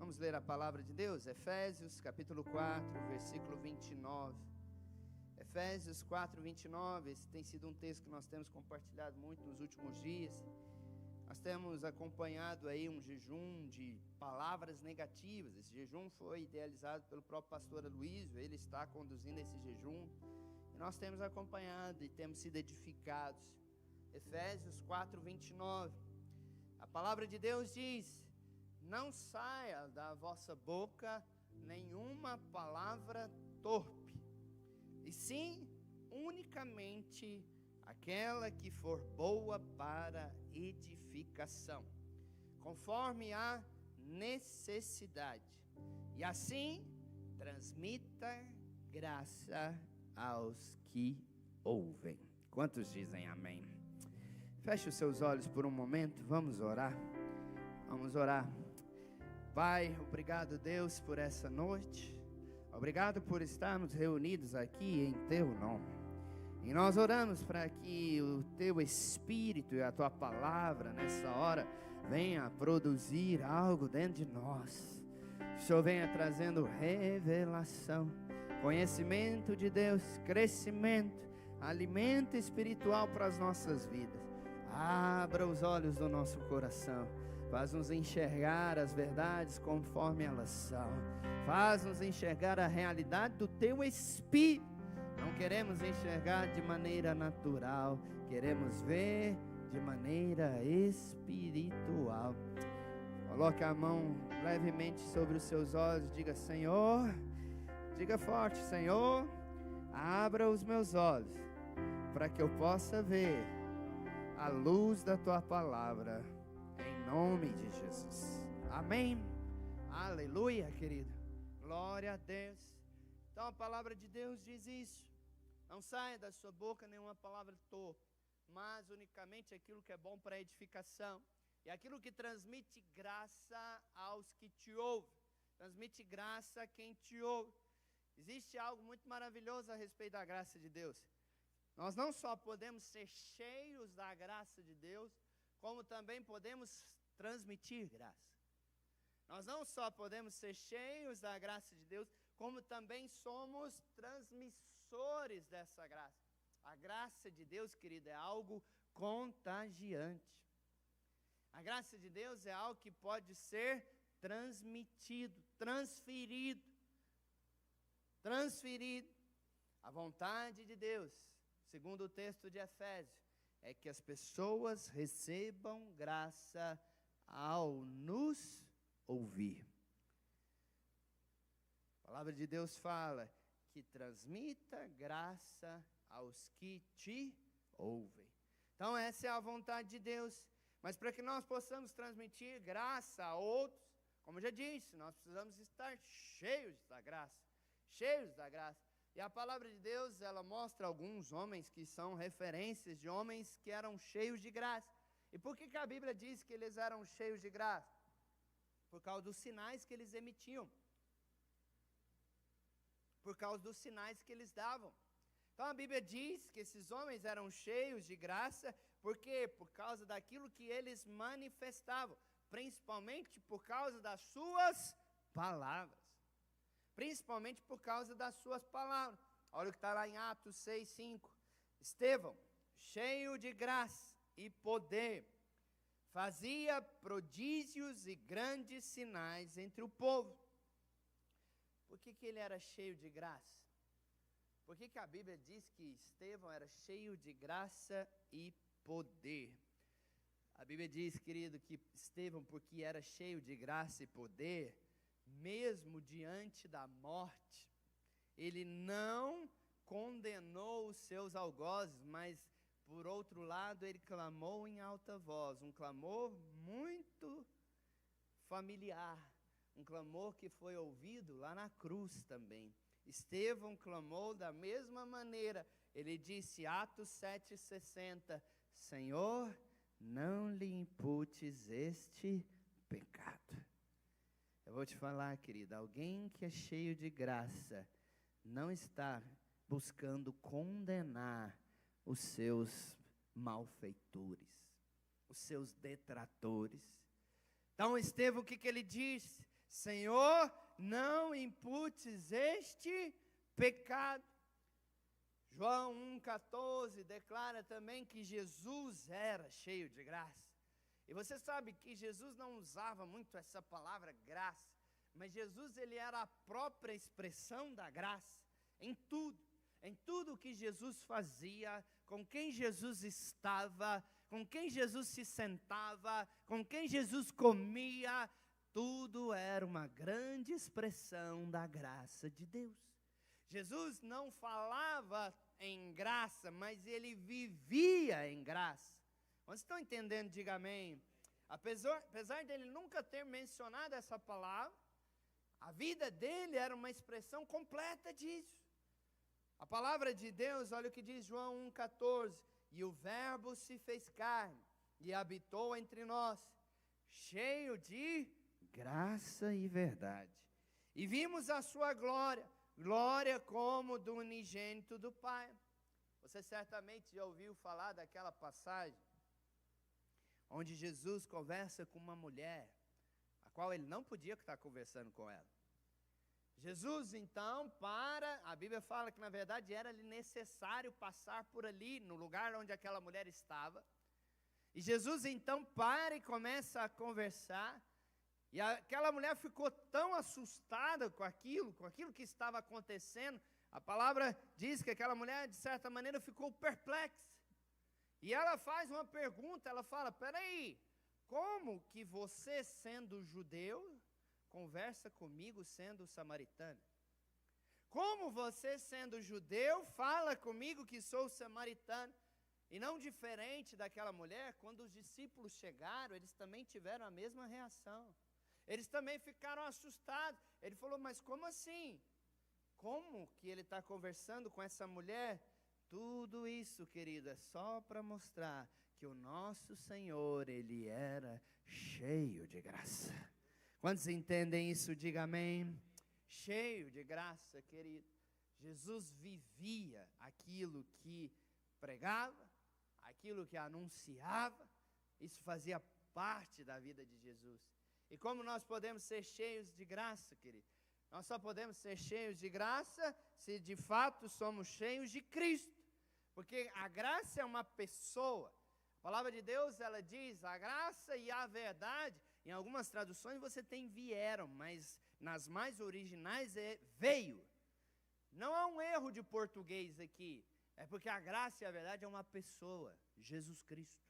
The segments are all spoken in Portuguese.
Vamos ler a palavra de Deus, Efésios capítulo 4, versículo 29. Efésios 4, 29, esse tem sido um texto que nós temos compartilhado muito nos últimos dias. Nós temos acompanhado aí um jejum de palavras negativas. Esse jejum foi idealizado pelo próprio pastor Aloysio, ele está conduzindo esse jejum. E nós temos acompanhado e temos sido edificados. Efésios 4, 29. A palavra de Deus diz: não saia da vossa boca nenhuma palavra torpe, e sim unicamente aquela que for boa para edificação, conforme a necessidade, e assim transmita graça aos que ouvem. Quantos dizem amém? Feche os seus olhos por um momento, vamos orar. Vamos orar. Pai, obrigado, Deus, por essa noite. Obrigado por estarmos reunidos aqui em Teu nome. E nós oramos para que o Teu Espírito e a Tua Palavra nessa hora venha produzir algo dentro de nós. Que o Senhor venha trazendo revelação, conhecimento de Deus, crescimento, alimento espiritual para as nossas vidas. Abra os olhos do nosso coração. Faz-nos enxergar as verdades conforme elas são. Faz-nos enxergar a realidade do Teu Espírito. Não queremos enxergar de maneira natural, queremos ver de maneira espiritual. Coloque a mão levemente sobre os seus olhos. Diga: Senhor, diga forte: Senhor, abra os meus olhos para que eu possa ver a luz da Tua palavra. Em nome de Jesus. Amém. Aleluia, querido. Glória a Deus. Então a palavra de Deus diz isso: não saia da sua boca nenhuma palavra torpe, mas unicamente aquilo que é bom para edificação, e aquilo que transmite graça aos que te ouvem. Transmite graça a quem te ouve. Existe algo muito maravilhoso a respeito da graça de Deus. Nós não só podemos ser cheios da graça de Deus, como também podemos transmitir graça. Nós não só podemos ser cheios da graça de Deus, como também somos transmissores dessa graça. A graça de Deus, querido, é algo contagiante. A graça de Deus é algo que pode ser transmitido, transferido. A vontade de Deus, segundo o texto de Efésios, é que as pessoas recebam graça ao nos ouvir. A palavra de Deus fala que transmita graça aos que te ouvem. Então essa é a vontade de Deus. Mas para que nós possamos transmitir graça a outros, como eu já disse, nós precisamos estar cheios da graça. Cheios da graça. E a palavra de Deus, ela mostra alguns homens que são referências de homens que eram cheios de graça. E por que a Bíblia diz que eles eram cheios de graça? Por causa dos sinais que eles emitiam. Por causa dos sinais que eles davam. Então a Bíblia diz que esses homens eram cheios de graça, por quê? Por causa daquilo que eles manifestavam, principalmente por causa das suas palavras. Principalmente por causa das suas palavras. Olha o que está lá em Atos 6, 5. Estevão, cheio de graça e poder, fazia prodígios e grandes sinais entre o povo. Por que ele era cheio de graça? Por que a Bíblia diz que Estevão era cheio de graça e poder? A Bíblia diz, querido, que Estevão, porque era cheio de graça e poder, mesmo diante da morte, ele não condenou os seus algozes, mas por outro lado ele clamou em alta voz, um clamor muito familiar, um clamor que foi ouvido lá na cruz também. Estevão clamou da mesma maneira. Ele disse, Atos 7,60, Senhor, não lhe imputes este pecado. Eu vou te falar, querida, alguém que é cheio de graça não está buscando condenar os seus malfeitores, os seus detratores. Então Estevão, o que ele diz? Senhor, não imputes este pecado. João 1,14 declara também que Jesus era cheio de graça. E você sabe que Jesus não usava muito essa palavra graça, mas Jesus ele era a própria expressão da graça em tudo que Jesus fazia, com quem Jesus estava, com quem Jesus se sentava, com quem Jesus comia, tudo era uma grande expressão da graça de Deus. Jesus não falava em graça, mas ele vivia em graça. Vocês estão entendendo? Diga amém. Apesar dele nunca ter mencionado essa palavra, a vida dele era uma expressão completa disso. A palavra de Deus, olha o que diz João 1,14. E o verbo se fez carne e habitou entre nós, cheio de graça e verdade. E vimos a sua glória, glória como do unigênito do Pai. Você certamente já ouviu falar daquela passagem onde Jesus conversa com uma mulher, a qual ele não podia estar conversando com ela. Jesus então a Bíblia fala que na verdade era-lhe necessário passar por ali, no lugar onde aquela mulher estava. E Jesus então para e começa a conversar, e aquela mulher ficou tão assustada com aquilo que estava acontecendo. A palavra diz que aquela mulher, de certa maneira, ficou perplexa. E ela faz uma pergunta, ela fala, peraí, como que você sendo judeu, conversa comigo sendo samaritano? Como você sendo judeu, fala comigo que sou samaritano? E não diferente daquela mulher, quando os discípulos chegaram, eles também tiveram a mesma reação. Eles também ficaram assustados. Ele falou, mas como assim? Como que ele está conversando com essa mulher? Tudo isso, querida, é só para mostrar que o nosso Senhor, Ele era cheio de graça. Quantos entendem isso? Diga amém. Cheio de graça, querido. Jesus vivia aquilo que pregava, aquilo que anunciava. Isso fazia parte da vida de Jesus. E como nós podemos ser cheios de graça, querido? Nós só podemos ser cheios de graça se de fato somos cheios de Cristo. Porque a graça é uma pessoa. A palavra de Deus, ela diz, a graça e a verdade, em algumas traduções você tem vieram, mas nas mais originais é veio. Não há um erro de português aqui, é porque a graça e a verdade é uma pessoa, Jesus Cristo.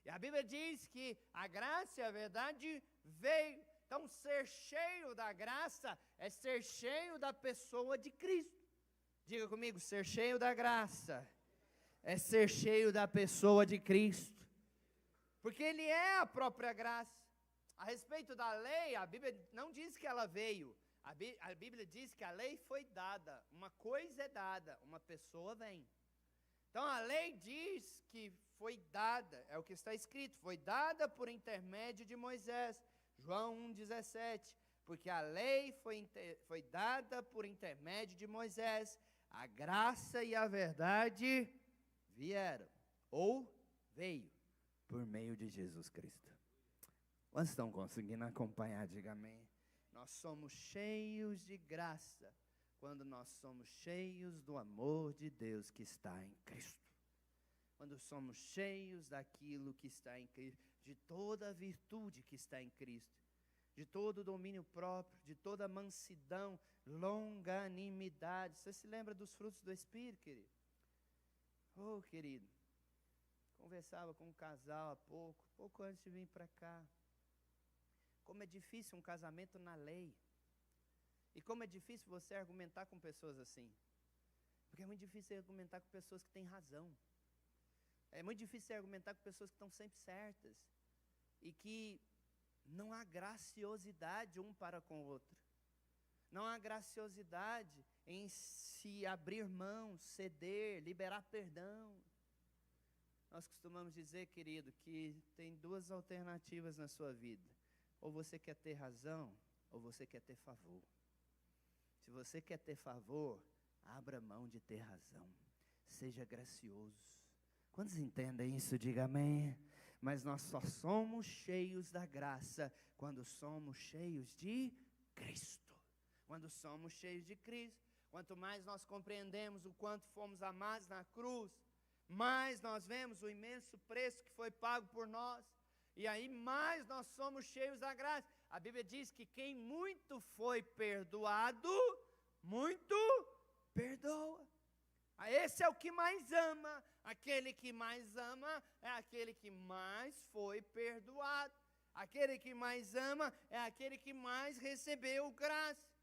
E a Bíblia diz que a graça e a verdade veio. Então, ser cheio da graça é ser cheio da pessoa de Cristo. Diga comigo, ser cheio da graça é ser cheio da pessoa de Cristo. Porque Ele é a própria graça. A respeito da lei, a Bíblia não diz que ela veio. A Bíblia diz que a lei foi dada. Uma coisa é dada, uma pessoa vem. Então, a lei diz que foi dada, é o que está escrito, foi dada por intermédio de Moisés. João 1,17, porque a lei foi dada por intermédio de Moisés, a graça e a verdade vieram, ou veio, por meio de Jesus Cristo. Quantos estão conseguindo acompanhar? Diga amém. Nós somos cheios de graça, quando nós somos cheios do amor de Deus que está em Cristo. Quando somos cheios daquilo que está em Cristo, de toda a virtude que está em Cristo, de todo o domínio próprio, de toda a mansidão, longanimidade. Você se lembra dos frutos do Espírito, querido? Oh, querido, conversava com um casal há pouco antes de vir para cá. Como é difícil um casamento na lei. E como é difícil você argumentar com pessoas assim. Porque é muito difícil argumentar com pessoas que têm razão. É muito difícil argumentar com pessoas que estão sempre certas. E que não há graciosidade um para com o outro. Não há graciosidade em se abrir mão, ceder, liberar perdão. Nós costumamos dizer, querido, que tem duas alternativas na sua vida. Ou você quer ter razão, ou você quer ter favor. Se você quer ter favor, abra mão de ter razão. Seja gracioso. Quantos entendem isso? Diga amém. Mas nós só somos cheios da graça quando somos cheios de Cristo. Quando somos cheios de Cristo, quanto mais nós compreendemos o quanto fomos amados na cruz, mais nós vemos o imenso preço que foi pago por nós, e aí mais nós somos cheios da graça. A Bíblia diz que quem muito foi perdoado, muito perdoa. Esse é o que mais ama. Aquele que mais ama é aquele que mais foi perdoado. Aquele que mais ama é aquele que mais recebeu graça.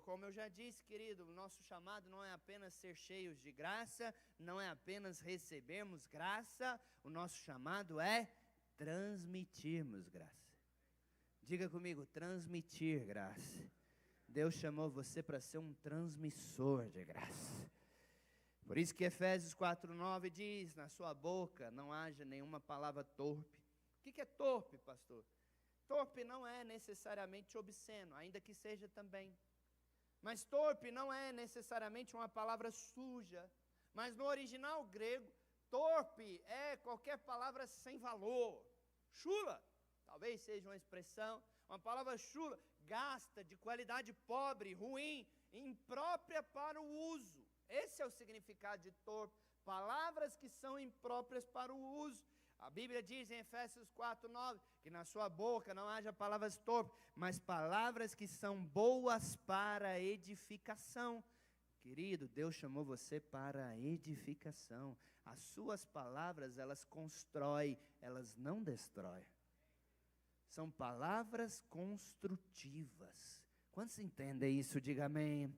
Como eu já disse, querido, o nosso chamado não é apenas ser cheios de graça, não é apenas recebermos graça, o nosso chamado é transmitirmos graça. Diga comigo, transmitir graça. Deus chamou você para ser um transmissor de graça. Por isso que Efésios 4:9 diz, na sua boca não haja nenhuma palavra torpe. O que é torpe, pastor? Torpe não é necessariamente obsceno, ainda que seja também. Mas torpe não é necessariamente uma palavra suja. Mas no original grego, torpe é qualquer palavra sem valor. Chula, talvez seja uma expressão, uma palavra chula, gasta, de qualidade pobre, ruim, imprópria para o uso. Esse é o significado de torpe. Palavras que são impróprias para o uso. A Bíblia diz em Efésios 4:9, que na sua boca não haja palavras torpes, mas palavras que são boas para edificação. Querido, Deus chamou você para a edificação. As suas palavras, elas constroem, elas não destroem. São palavras construtivas. Quantos entendem isso? Diga amém.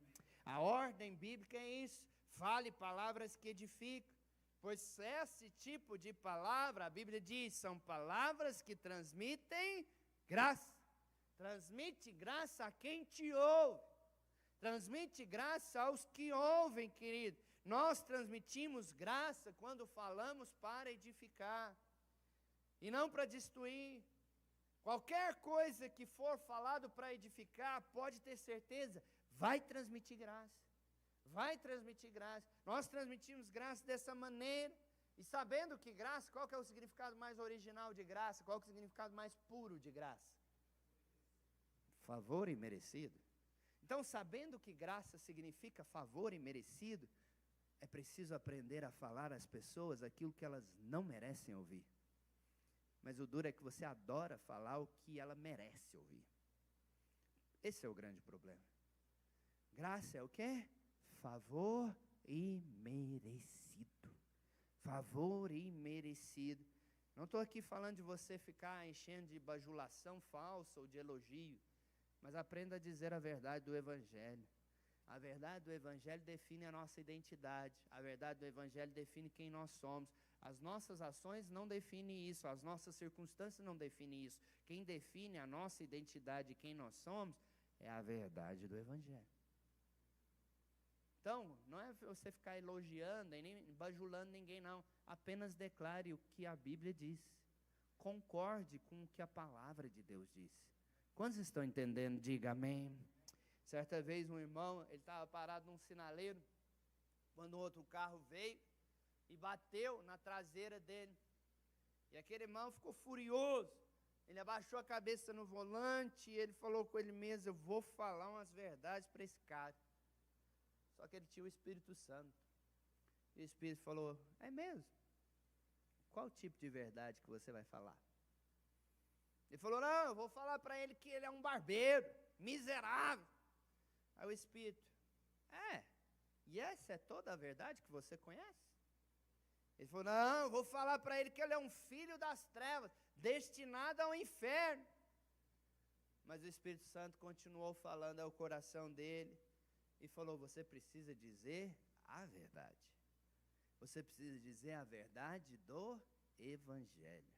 A ordem bíblica é isso. Fale palavras que edificam. Pois esse tipo de palavra, a Bíblia diz, são palavras que transmitem graça. Transmite graça a quem te ouve. Transmite graça aos que ouvem, querido. Nós transmitimos graça quando falamos para edificar. E não para destruir. Qualquer coisa que for falado para edificar, pode ter certeza, vai transmitir graça. Vai transmitir graça. Nós transmitimos graça dessa maneira. E sabendo que graça, qual que é o significado mais original de graça? Qual que é o significado mais puro de graça? Favor e merecido. Então, sabendo que graça significa favor e merecido, é preciso aprender a falar às pessoas aquilo que elas não merecem ouvir. Mas o duro é que você adora falar o que ela merece ouvir. Esse é o grande problema. Graça é o quê? Favor e merecido. Favor e merecido. Não estou aqui falando de você ficar enchendo de bajulação falsa ou de elogio, mas aprenda a dizer a verdade do Evangelho. A verdade do Evangelho define a nossa identidade. A verdade do Evangelho define quem nós somos. As nossas ações não definem isso, as nossas circunstâncias não definem isso. Quem define a nossa identidade e quem nós somos é a verdade do Evangelho. Então, não é você ficar elogiando e nem bajulando ninguém, não. Apenas declare o que a Bíblia diz. Concorde com o que a palavra de Deus diz. Quantos estão entendendo? Diga amém. Certa vez um irmão, ele estava parado num sinaleiro, quando outro carro veio e bateu na traseira dele. E aquele irmão ficou furioso. Ele abaixou a cabeça no volante e ele falou com ele mesmo, eu vou falar umas verdades para esse cara. Só que ele tinha o Espírito Santo. E o Espírito falou, é mesmo? Qual tipo de verdade que você vai falar? Ele falou, não, eu vou falar para ele que ele é um barbeiro, miserável. Aí o Espírito, e essa é toda a verdade que você conhece? Ele falou, não, eu vou falar para ele que ele é um filho das trevas, destinado ao inferno. Mas o Espírito Santo continuou falando ao coração dele e falou, você precisa dizer a verdade. Você precisa dizer a verdade do Evangelho.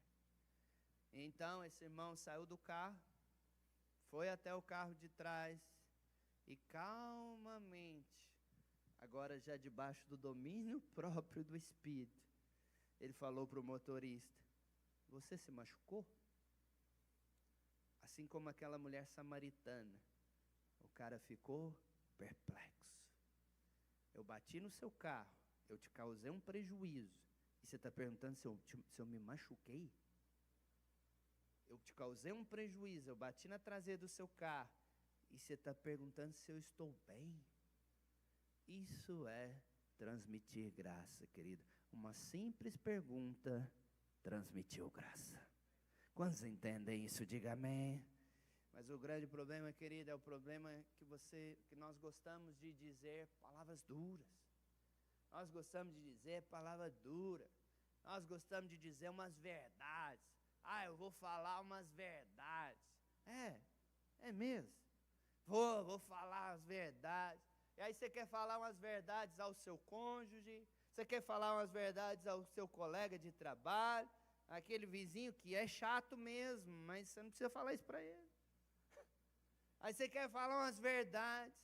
Então esse irmão saiu do carro, foi até o carro de trás e calmamente, agora já debaixo do domínio próprio do Espírito, ele falou para o motorista, você se machucou? Assim como aquela mulher samaritana, o cara ficou perplexo. Eu bati no seu carro, eu te causei um prejuízo, e você está perguntando se eu me machuquei? Eu te causei um prejuízo, eu bati na traseira do seu carro, e você está perguntando se eu estou bem. Isso é transmitir graça, querido. Uma simples pergunta transmitiu graça. Quantos entendem isso? Diga amém. Mas o grande problema, querido, é o problema que nós gostamos de dizer palavras duras. Nós gostamos de dizer palavra dura. Nós gostamos de dizer umas verdades. Eu vou falar umas verdades. É mesmo. Vou falar as verdades. E aí você quer falar umas verdades ao seu cônjuge, você quer falar umas verdades ao seu colega de trabalho, aquele vizinho que é chato mesmo, mas você não precisa falar isso para ele. Aí você quer falar umas verdades,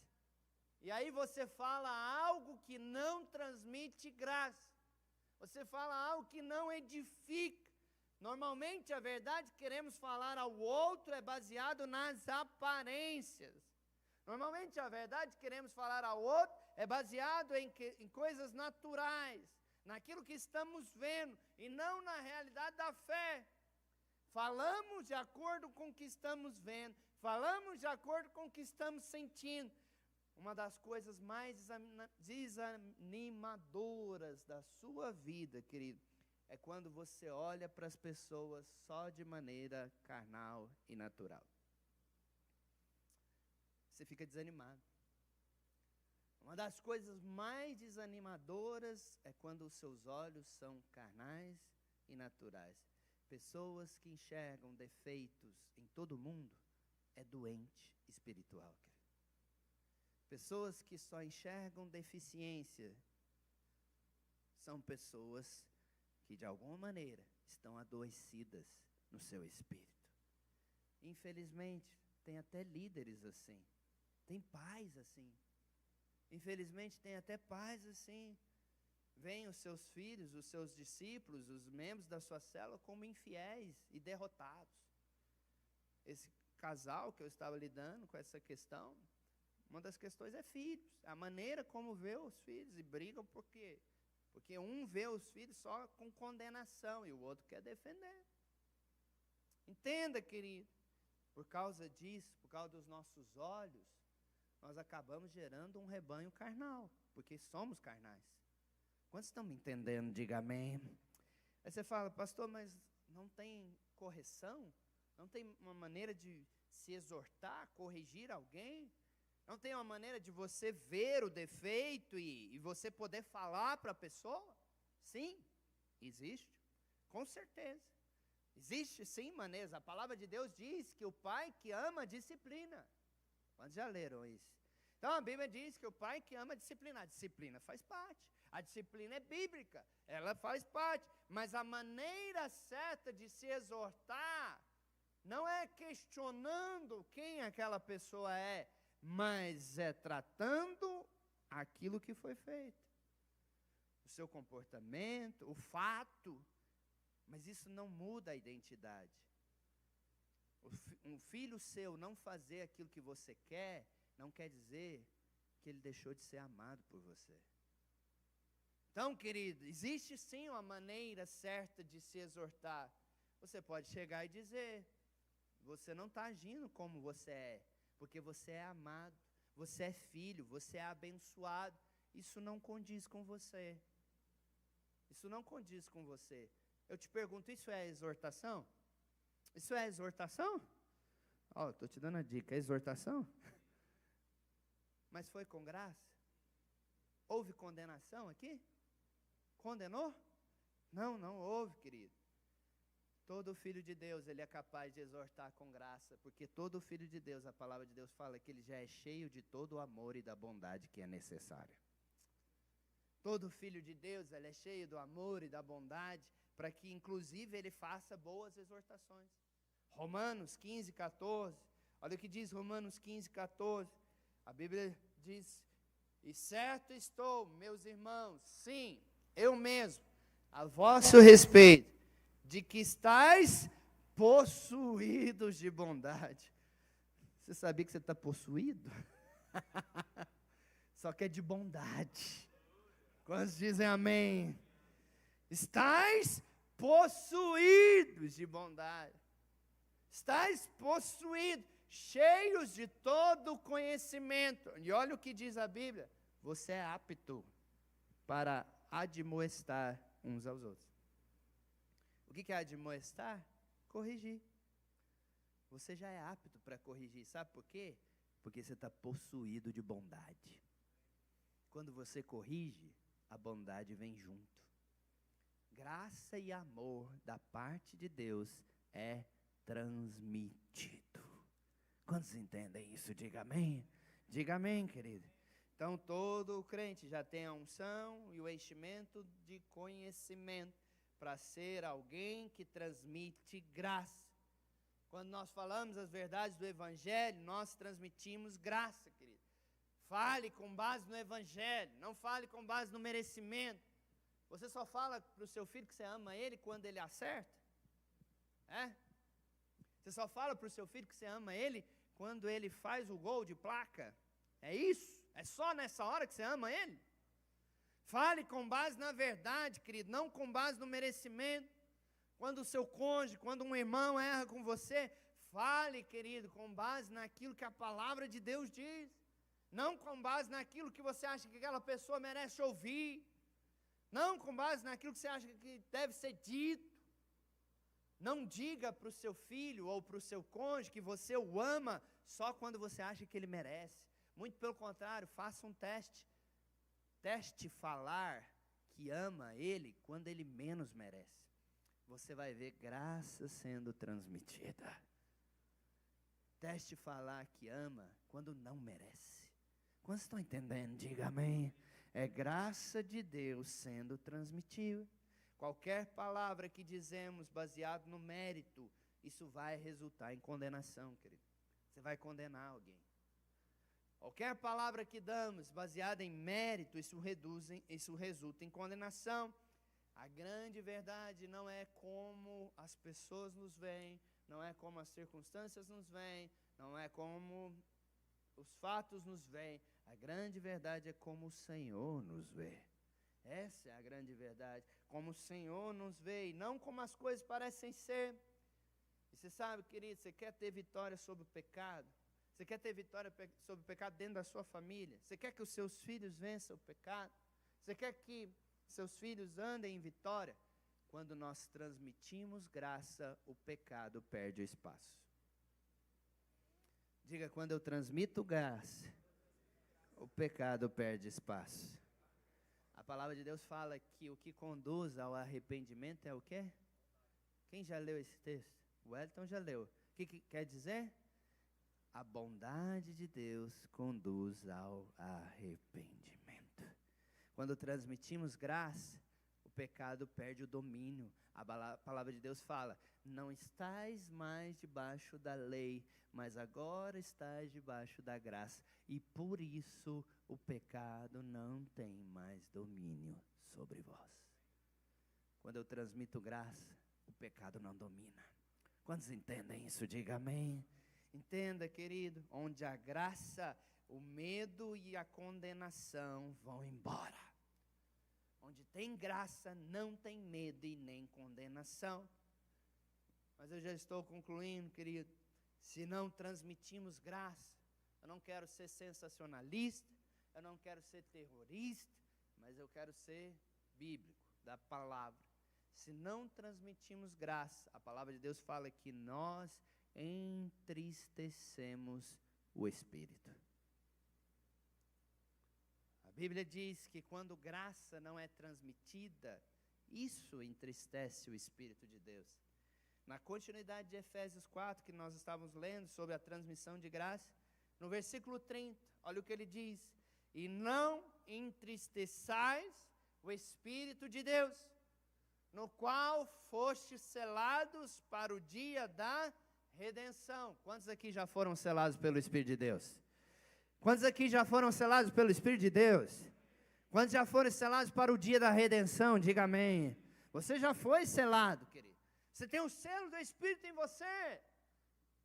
e aí você fala algo que não transmite graça. Você fala algo que não edifica. Normalmente a verdade que queremos falar ao outro é baseado nas aparências. Normalmente a verdade que queremos falar ao outro é baseado em coisas naturais, naquilo que estamos vendo, e não na realidade da fé. Falamos de acordo com o que estamos vendo, falamos de acordo com o que estamos sentindo. Uma das coisas mais desanimadoras da sua vida, querido, é quando você olha para as pessoas só de maneira carnal e natural. Você fica desanimado. Uma das coisas mais desanimadoras é quando os seus olhos são carnais e naturais. Pessoas que enxergam defeitos em todo mundo é doente espiritual, querido. Pessoas que só enxergam deficiência são pessoas que de alguma maneira estão adoecidas no seu espírito. Infelizmente, tem até líderes assim. Tem pais assim. Infelizmente, tem até pais assim. Veem os seus filhos, os seus discípulos, os membros da sua célula como infiéis e derrotados. Esse casal que eu estava lidando com essa questão, uma das questões é filhos. A maneira como vê os filhos, e brigam por quê? Porque um vê os filhos só com condenação e o outro quer defender. Entenda, querido, por causa disso, por causa dos nossos olhos, nós acabamos gerando um rebanho carnal, porque somos carnais. Quantos estão me entendendo? Diga amém. Aí você fala, pastor, mas não tem correção? Não tem uma maneira de se exortar, corrigir alguém? Não tem uma maneira de você ver o defeito e você poder falar para a pessoa? Sim, existe, com certeza. Existe sim maneiras. A palavra de Deus diz que o pai que ama disciplina. Quantos já leram isso? Então a Bíblia diz que o pai que ama disciplina. A disciplina faz parte. A disciplina é bíblica, ela faz parte. Mas a maneira certa de se exortar não é questionando quem aquela pessoa é, mas é tratando aquilo que foi feito. O seu comportamento, o fato. Mas isso não muda a identidade. Um filho seu não fazer aquilo que você quer, não quer dizer que ele deixou de ser amado por você. Então, querido, existe sim uma maneira certa de se exortar. Você pode chegar e dizer, você não está agindo como você é, porque você é amado, você é filho, você é abençoado. Isso não condiz com você. Isso não condiz com você. Eu te pergunto, isso é exortação? Isso é exortação? Estou te dando a dica, é exortação? Mas foi com graça? Houve condenação aqui? Condenou? Não houve, querido. Todo filho de Deus, ele é capaz de exortar com graça, porque todo filho de Deus, a palavra de Deus fala que ele já é cheio de todo o amor e da bondade que é necessária. Todo filho de Deus, ele é cheio do amor e da bondade, para que inclusive ele faça boas exortações. Romanos 15, 14, olha o que diz Romanos 15, 14, a Bíblia diz, e certo estou, meus irmãos, sim, eu mesmo, a vosso respeito, de que estáis possuídos de bondade. Você sabia que você está possuído? Só que é de bondade. Quantos dizem amém? Estais possuídos de bondade. Estais possuídos. cheios de todo conhecimento. E olha o que diz a Bíblia: você é apto para admoestar uns aos outros. O que é admoestar? Corrigir. Você já é apto para corrigir, sabe por quê? Porque você está possuído de bondade. Quando você corrige, a bondade vem junto. Graça e amor da parte de Deus é transmitido. Quantos entendem isso? Diga amém. Diga amém, querido. Então, todo crente já tem a unção e o enchimento de conhecimento para ser alguém que transmite graça. Quando nós falamos as verdades do Evangelho, nós transmitimos graça, querido. Fale com base no Evangelho, não fale com base no merecimento. Você só fala para o seu filho que você ama ele quando ele acerta? Você só fala para o seu filho que você ama ele quando ele faz o gol de placa? É isso? É só nessa hora que você ama ele? Fale com base na verdade, querido, não com base no merecimento. Quando o seu cônjuge, quando um irmão erra com você, fale, querido, com base naquilo que a palavra de Deus diz. Não com base naquilo que você acha que aquela pessoa merece ouvir. Não com base naquilo que você acha que deve ser dito. Não diga para o seu filho ou para o seu cônjuge que você o ama só quando você acha que ele merece. Muito pelo contrário, faça um teste. Teste falar que ama ele quando ele menos merece. Você vai ver graça sendo transmitida. Teste falar que ama quando não merece. Quantos estão entendendo? Diga amém. É graça de Deus sendo transmitida. Qualquer palavra que dizemos baseado no mérito, isso vai resultar em condenação, querido. Você vai condenar alguém. Qualquer palavra que damos baseada em mérito, isso resulta em condenação. A grande verdade não é como as pessoas nos veem, não é como as circunstâncias nos veem, não é como os fatos nos veem. A grande verdade é como o Senhor nos vê. Essa é a grande verdade. Como o Senhor nos vê e não como as coisas parecem ser. E você sabe, querido, você quer ter vitória sobre o pecado? Você quer ter vitória sobre o pecado dentro da sua família? Você quer que os seus filhos vençam o pecado? Você quer que seus filhos andem em vitória? Quando nós transmitimos graça, o pecado perde espaço. Diga: quando eu transmito graça, o pecado perde espaço. A palavra de Deus fala que o que conduz ao arrependimento é o quê? Quem já leu esse texto? O Wellington já leu. O que quer dizer? A bondade de Deus conduz ao arrependimento. Quando transmitimos graça, o pecado perde o domínio. A palavra de Deus fala: não estais mais debaixo da lei, mas agora estais debaixo da graça. E por isso o pecado não tem mais domínio sobre vós. Quando eu transmito graça, o pecado não domina. Quantos entendem isso? Diga amém. Entenda, querido, onde a graça, o medo e a condenação vão embora. Onde tem graça, não tem medo e nem condenação. Mas eu já estou concluindo, querido. Se não transmitimos graça, eu não quero ser sensacionalista, eu não quero ser terrorista, mas eu quero ser bíblico, da palavra. Se não transmitimos graça, a palavra de Deus fala que nós entristecemos o Espírito. A Bíblia diz que quando graça não é transmitida, isso entristece o Espírito de Deus. Na continuidade de Efésios 4, que nós estávamos lendo sobre a transmissão de graça, no versículo 30, olha o que ele diz: e não entristeçais o Espírito de Deus, no qual fostes selados para o dia da redenção. Quantos aqui já foram selados pelo Espírito de Deus? Quantos aqui já foram selados pelo Espírito de Deus? Quantos já foram selados para o dia da redenção? Diga amém. Você já foi selado, querido. Você tem o selo do Espírito em você.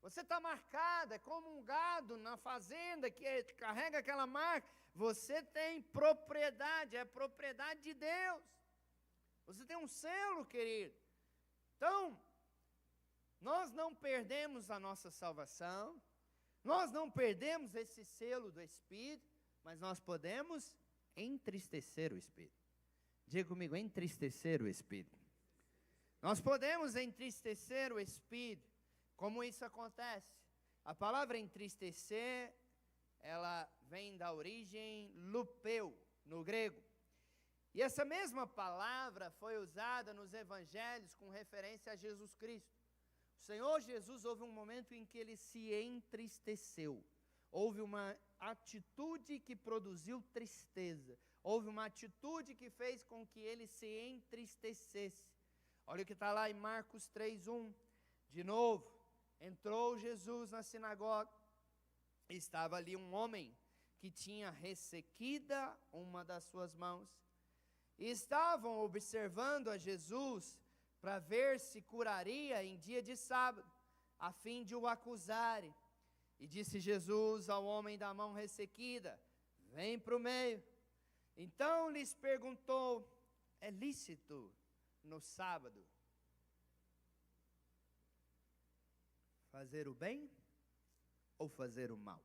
Você está marcado, é como um gado na fazenda que carrega aquela marca. Você tem propriedade, é propriedade de Deus. Você tem um selo, querido. Então, nós não perdemos a nossa salvação, Nós não perdemos esse selo do Espírito, mas nós podemos entristecer o Espírito. Diga comigo, entristecer o Espírito. Nós podemos entristecer o Espírito. Como isso acontece? A palavra entristecer, ela vem da origem lupeu, no grego. E essa mesma palavra foi usada nos evangelhos com referência a Jesus Cristo. O Senhor Jesus, houve um momento em que ele se entristeceu. Houve uma atitude que produziu tristeza. Houve uma atitude que fez com que ele se entristecesse. Olha o que está lá em Marcos 3:1. De novo, entrou Jesus na sinagoga. Estava ali um homem que tinha ressequida uma das suas mãos. E estavam observando a Jesus para ver se curaria em dia de sábado, a fim de o acusarem. E disse Jesus ao homem da mão ressequida: vem para o meio. Então lhes perguntou: é lícito no sábado fazer o bem ou fazer o mal?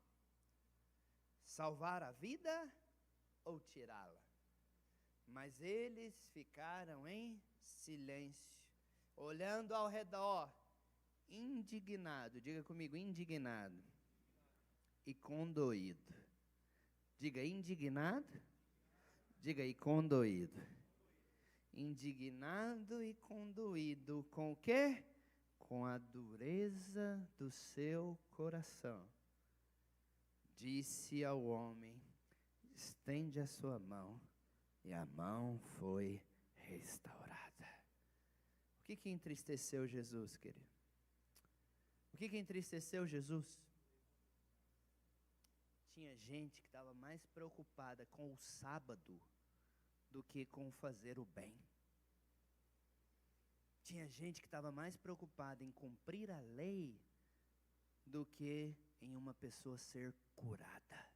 Salvar a vida ou tirá-la? Mas eles ficaram em silêncio, olhando ao redor, indignado. Diga comigo, indignado e condoído. Diga, indignado. Diga aí, condoído. Indignado e condoído. Com o quê? Com a dureza do seu coração. Disse ao homem: estende a sua mão. E a mão foi restaurada. O que entristeceu Jesus, querido? O que entristeceu Jesus? Tinha gente que estava mais preocupada com o sábado do que com fazer o bem. Tinha gente que estava mais preocupada em cumprir a lei do que em uma pessoa ser curada.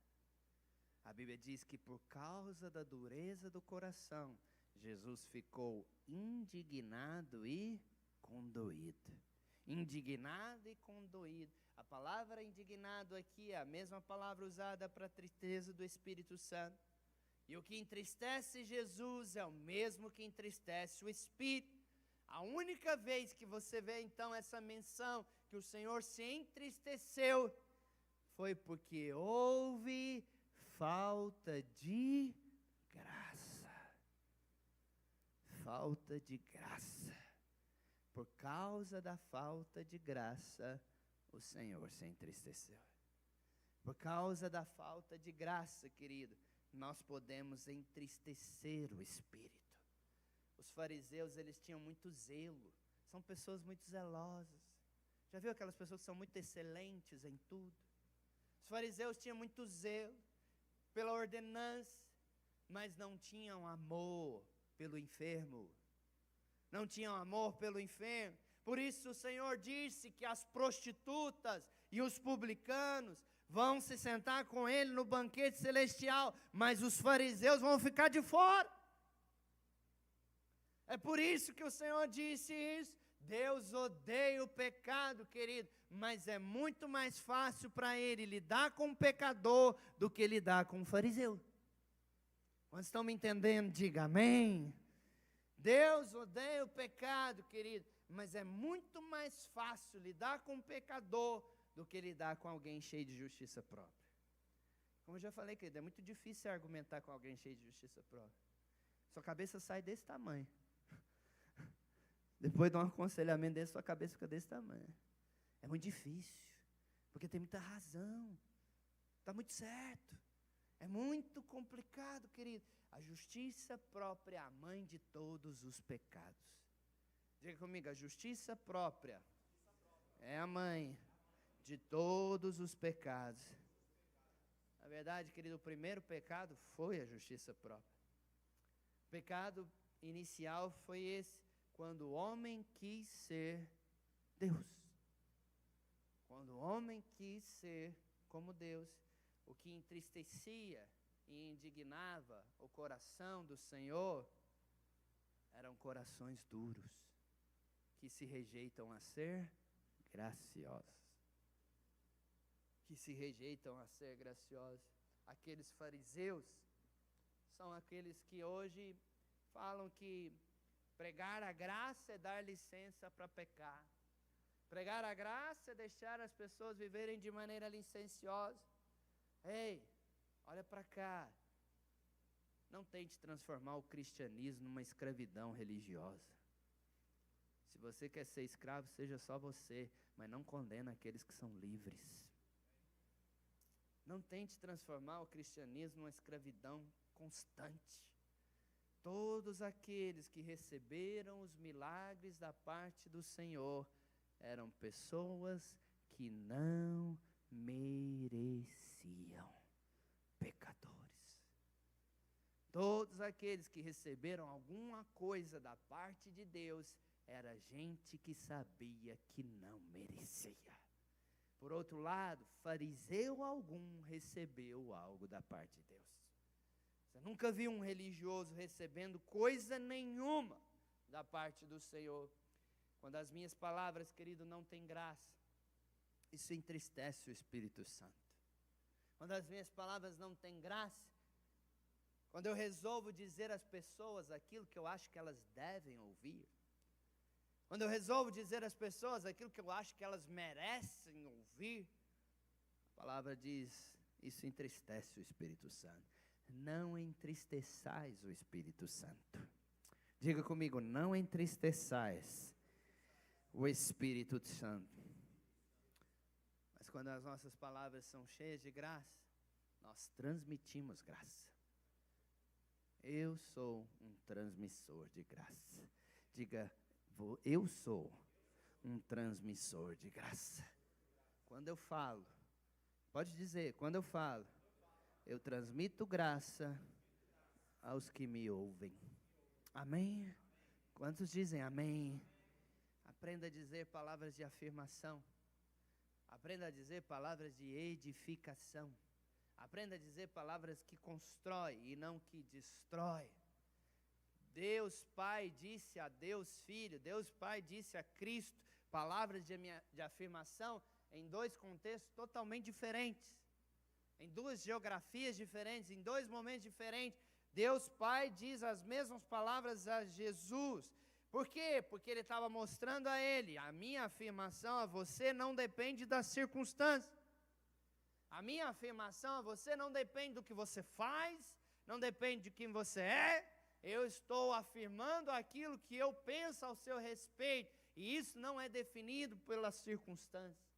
A Bíblia diz que por causa da dureza do coração, Jesus ficou indignado e condoído. Indignado e condoído. A palavra indignado aqui é a mesma palavra usada para a tristeza do Espírito Santo. E o que entristece Jesus é o mesmo que entristece o Espírito. A única vez que você vê então essa menção que o Senhor se entristeceu foi porque houve falta de graça. Falta de graça. Por causa da falta de graça, o Senhor se entristeceu. Por causa da falta de graça, querido, nós podemos entristecer o Espírito. Os fariseus, eles tinham muito zelo. São pessoas muito zelosas. Já viu aquelas pessoas que são muito excelentes em tudo? Os fariseus tinham muito zelo pela ordenança, mas não tinham amor pelo enfermo. Não tinham amor pelo enfermo. Por isso o Senhor disse que as prostitutas e os publicanos vão se sentar com ele no banquete celestial, mas os fariseus vão ficar de fora. É por isso que o Senhor disse isso. Deus odeia o pecado, querido, mas é muito mais fácil para Ele lidar com o pecador do que lidar com o fariseu. Quando estão me entendendo, diga amém. Deus odeia o pecado, querido, mas é muito mais fácil lidar com o pecador do que lidar com alguém cheio de justiça própria. Como eu já falei, querido, é muito difícil argumentar com alguém cheio de justiça própria. Sua cabeça sai desse tamanho. Depois de um aconselhamento desse, sua cabeça fica desse tamanho. É muito difícil, porque tem muita razão. Está muito certo. É muito complicado, querido. A justiça própria é a mãe de todos os pecados. Diga comigo, a justiça própria é a mãe de todos os pecados. Na verdade, querido, o primeiro pecado foi a justiça própria. O pecado inicial foi esse. Quando o homem quis ser Deus. Quando o homem quis ser como Deus, o que entristecia e indignava o coração do Senhor eram corações duros, que se rejeitam a ser graciosos. que se rejeitam a ser graciosos. Aqueles fariseus são aqueles que hoje falam que pregar a graça é dar licença para pecar. Pregar a graça é deixar as pessoas viverem de maneira licenciosa. Ei, olha para cá. Não tente transformar o cristianismo numa escravidão religiosa. Se você quer ser escravo, seja só você, mas não condena aqueles que são livres. Não tente transformar o cristianismo numa escravidão constante. Todos aqueles que receberam os milagres da parte do Senhor eram pessoas que não mereciam, pecadores. Todos aqueles que receberam alguma coisa da parte de Deus, era gente que sabia que não merecia. Por outro lado, fariseu algum recebeu algo da parte de Deus. Você nunca viu um religioso recebendo coisa nenhuma da parte do Senhor. Quando as minhas palavras, querido, não têm graça, isso entristece o Espírito Santo. Quando as minhas palavras não têm graça, quando eu resolvo dizer às pessoas aquilo que eu acho que elas devem ouvir, quando eu resolvo dizer às pessoas aquilo que eu acho que elas merecem ouvir, a palavra diz, isso entristece o Espírito Santo. Não entristeçais o Espírito Santo. Diga comigo, não entristeçais o Espírito Santo. Mas quando as nossas palavras são cheias de graça, nós transmitimos graça. Eu sou um transmissor de graça. Diga, eu sou um transmissor de graça. Quando eu falo, pode dizer, quando eu falo, eu transmito graça aos que me ouvem. Amém? Quantos dizem amém? Aprenda a dizer palavras de afirmação. Aprenda a dizer palavras de edificação. Aprenda a dizer palavras que constrói e não que destrói. Deus Pai disse a Deus Filho, Deus Pai disse a Cristo, palavras de afirmação em dois contextos totalmente diferentes, em duas geografias diferentes, em dois momentos diferentes. Deus Pai diz as mesmas palavras a Jesus. Por quê? Porque Ele estava mostrando a ele, a minha afirmação a você não depende das circunstâncias. A minha afirmação a você não depende do que você faz, não depende de quem você é. Eu estou afirmando aquilo que eu penso ao seu respeito, e isso não é definido pelas circunstâncias.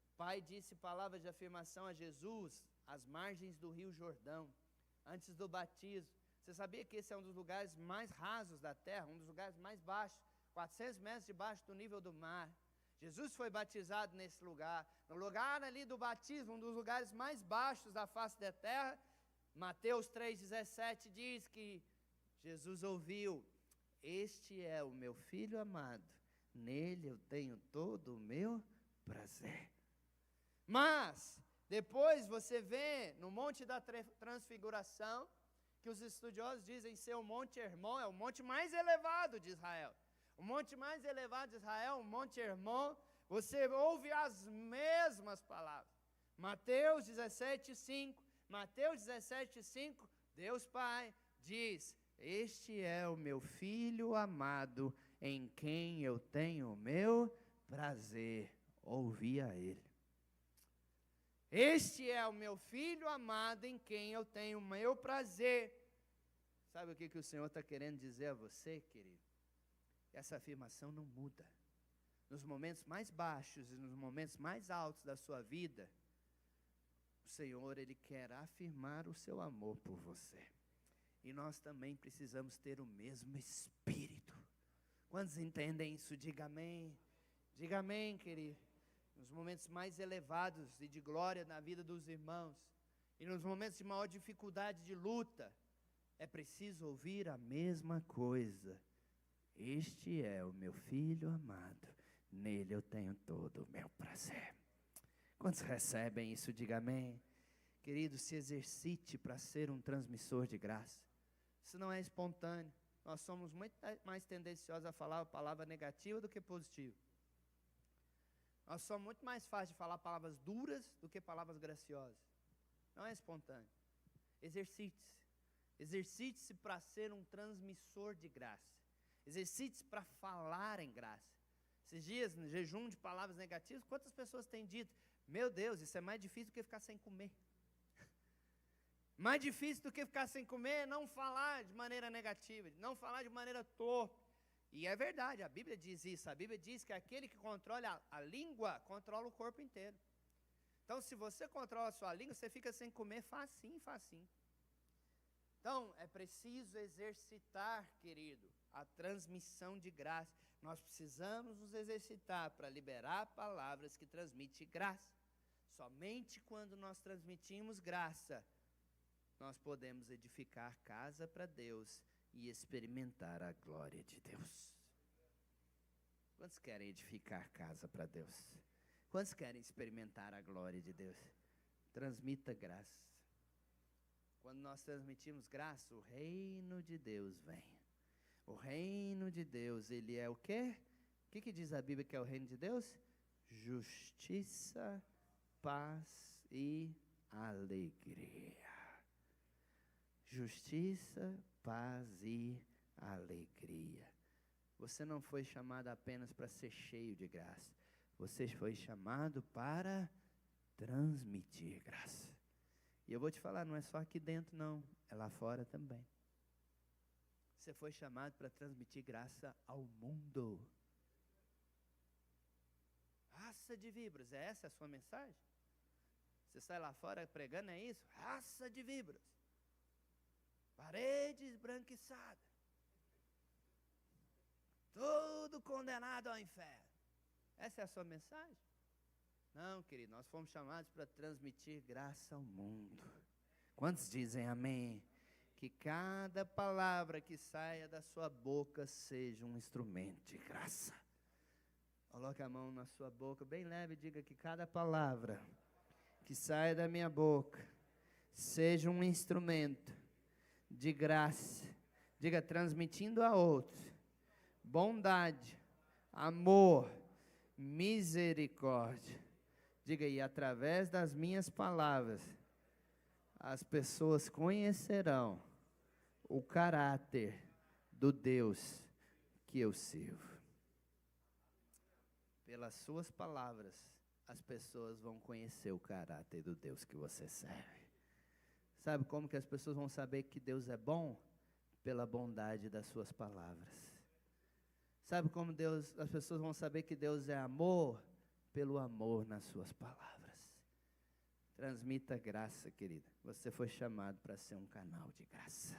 O Pai disse palavras de afirmação a Jesus às margens do Rio Jordão, antes do batismo. Você sabia que esse é um dos lugares mais rasos da terra, um dos lugares mais baixos, 400 metros debaixo do nível do mar. Jesus foi batizado nesse lugar, no lugar ali do batismo, um dos lugares mais baixos da face da terra. Mateus 3,17 diz que Jesus ouviu, este é o meu filho amado, nele eu tenho todo o meu prazer. Mas, depois você vê no Monte da Transfiguração, que os estudiosos dizem ser o Monte Hermon, é o monte mais elevado de Israel. O monte mais elevado de Israel, o Monte Hermon, você ouve as mesmas palavras. Mateus 17,5, Mateus 17,5, Deus Pai diz, este é o meu Filho amado, em quem eu tenho o meu prazer. Ouvi a Ele. Este é o meu Filho amado, em quem eu tenho o meu prazer. Sabe o que o Senhor está querendo dizer a você, querido? Essa afirmação não muda. Nos momentos mais baixos e nos momentos mais altos da sua vida, o Senhor, Ele quer afirmar o seu amor por você. E nós também precisamos ter o mesmo espírito. Quantos entendem isso? Diga amém. Diga amém, querido. Nos momentos mais elevados e de glória na vida dos irmãos, e nos momentos de maior dificuldade de luta, é preciso ouvir a mesma coisa. Este é o meu Filho amado, nele eu tenho todo o meu prazer. Quantos recebem isso? Diga amém. Querido, se exercite para ser um transmissor de graça. Isso não é espontâneo. Nós somos muito mais tendenciosos a falar a palavra negativa do que positiva. Nós somos muito mais fáceis de falar palavras duras do que palavras graciosas. Não é espontâneo. Exercite-se. Exercite-se para ser um transmissor de graça. Exercite-se para falar em graça. Esses dias, no jejum de palavras negativas, quantas pessoas têm dito: meu Deus, isso é mais difícil do que ficar sem comer. Mais difícil do que ficar sem comer é não falar de maneira negativa, não falar de maneira torpe. E é verdade, a Bíblia diz isso. A Bíblia diz que aquele que controla a língua, controla o corpo inteiro. Então, se você controla a sua língua, você fica sem comer facinho, facinho. Então, é preciso exercitar, querido, a transmissão de graça. Nós precisamos nos exercitar para liberar palavras que transmitem graça. Somente quando nós transmitimos graça, nós podemos edificar casa para Deus e experimentar a glória de Deus. Quantos querem edificar casa para Deus? Quantos querem experimentar a glória de Deus? Transmita graça. Quando nós transmitimos graça, o reino de Deus vem. O reino de Deus, ele é o quê? O que diz a Bíblia que é o reino de Deus? Justiça, paz e alegria. Justiça, paz e alegria. Você não foi chamado apenas para ser cheio de graça. Você foi chamado para transmitir graça. E eu vou te falar, não é só aqui dentro não, é lá fora também. Você foi chamado para transmitir graça ao mundo. Raça de víboras, é essa a sua mensagem? Você sai lá fora pregando, é isso? Raça de víboras. Parede esbranquiçada. Tudo condenado ao inferno. Essa é a sua mensagem? Não, querido, nós fomos chamados para transmitir graça ao mundo. Quantos dizem amém? Que cada palavra que saia da sua boca seja um instrumento de graça. Coloque a mão na sua boca, bem leve, e diga que cada palavra que saia da minha boca seja um instrumento de graça. Diga, transmitindo a outros bondade, amor, misericórdia. Diga aí, através das minhas palavras, as pessoas conhecerão o caráter do Deus que eu sirvo. Pelas suas palavras, as pessoas vão conhecer o caráter do Deus que você serve. Sabe como que as pessoas vão saber que Deus é bom? Pela bondade das suas palavras. Sabe como as pessoas vão saber que Deus é amor? Pelo amor nas suas palavras. Transmita graça, querida. Você foi chamado para ser um canal de graça.